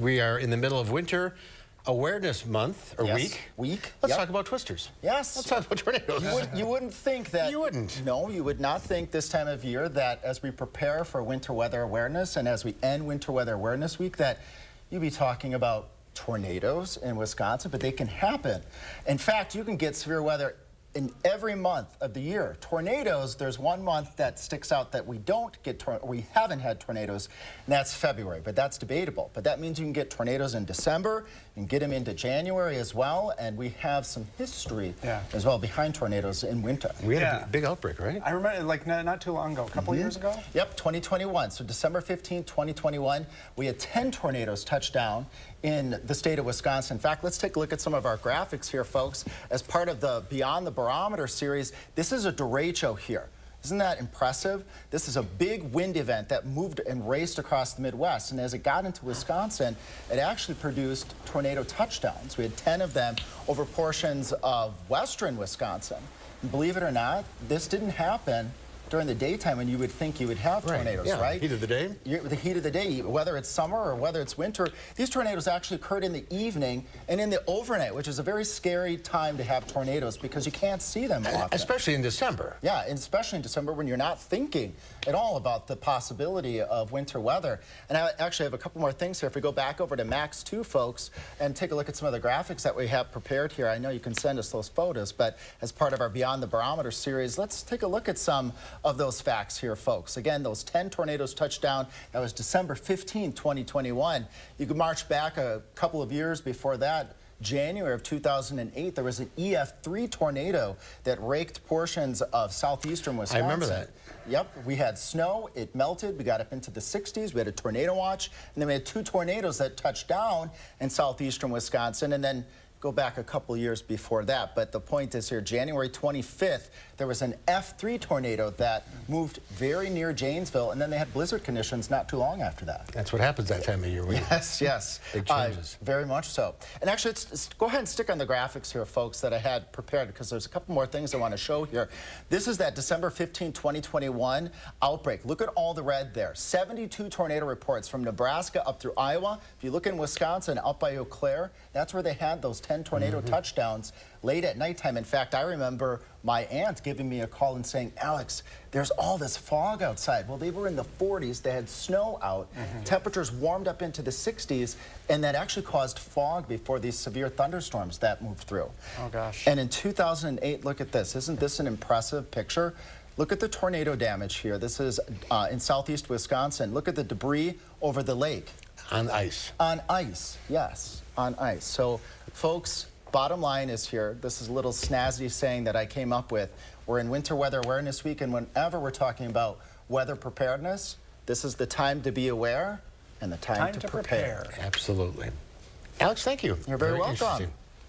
We are in the middle of Winter Awareness Month, or Yes. week. Let's Yep. talk about twisters. Yes. Let's talk about tornadoes. You wouldn't think that. You wouldn't. No, you would not think this time of year that as we prepare for winter weather awareness and as we end Winter Weather Awareness Week that you'd be talking about tornadoes in Wisconsin, but they can happen. In fact, you can get severe weather in every month of the year. Tornadoes, there's one month that sticks out that we haven't had tornadoes, and that's February, but that's debatable. But that means you can get tornadoes in December, and get them into January as well, and we have some history as well behind tornadoes in winter. We had a big outbreak, right? I remember, like, not too long ago, a couple years ago? Yep, 2021. So December 15, 2021, we had 10 tornadoes touch down in the state of Wisconsin. In fact, let's take a look at some of our graphics here, folks. As part of the Beyond the Barometer series, this is a derecho here. Isn't that impressive? This is a big wind event that moved and raced across the Midwest. And as it got into Wisconsin, it actually produced tornado touchdowns. We had 10 of them over portions of western Wisconsin. And believe it or not, this didn't happen during the daytime when you would think you would have tornadoes, right? Heat of the day? The heat of the day, whether it's summer or whether it's winter, these tornadoes actually occurred in the evening and in the overnight, which is a very scary time to have tornadoes because you can't see them often. Especially in December. Yeah, and especially in December when you're not thinking at all about the possibility of winter weather. And I actually have a couple more things here. If we go back over to Max 2, folks, and take a look at some of the graphics that we have prepared here. I know you can send us those photos, but as part of our Beyond the Barometer series, let's take a look at some of those facts here, folks. Again, those 10 tornadoes touched down. That was December 15, 2021. You could march back a couple of years before that. January of 2008, there was an EF3 tornado that raked portions of southeastern Wisconsin. I remember that. Yep, we had snow, it melted, we got up into the 60s, we had a tornado watch, and then we had 2 tornadoes that touched down in southeastern Wisconsin, and then go back a couple years before that. But the point is here, January 25th, there was an F3 tornado that moved very near Janesville, and then they had blizzard conditions not too long after that. That's what happens that time of year. Yes. Big changes. Very much so. And actually, go ahead and stick on the graphics here, folks, that I had prepared, because there's a couple more things I want to show here. This is that December 15, 2021 outbreak. Look at all the red there. 72 tornado reports from Nebraska up through Iowa. If you look in Wisconsin, out by Eau Claire, that's where they had those 10 tornado touchdowns late at nighttime. In fact, I remember my aunt giving me a call and saying, Alex, there's all this fog outside. Well, they were in the 40s. They had snow out. Temperatures warmed up into the 60s, and that actually caused fog before these severe thunderstorms that moved through. Oh, gosh. And in 2008, look at this. Isn't this an impressive picture? Look at the tornado damage here. This is in southeast Wisconsin. Look at the debris over the lake. On ice. On ice, yes, on ice. So, folks, bottom line is here. This is a little snazzy saying that I came up with. We're in Winter Weather Awareness Week, and whenever we're talking about weather preparedness, this is the time to be aware and the time to prepare. Absolutely. Alex, thank you. You're very welcome. Interesting.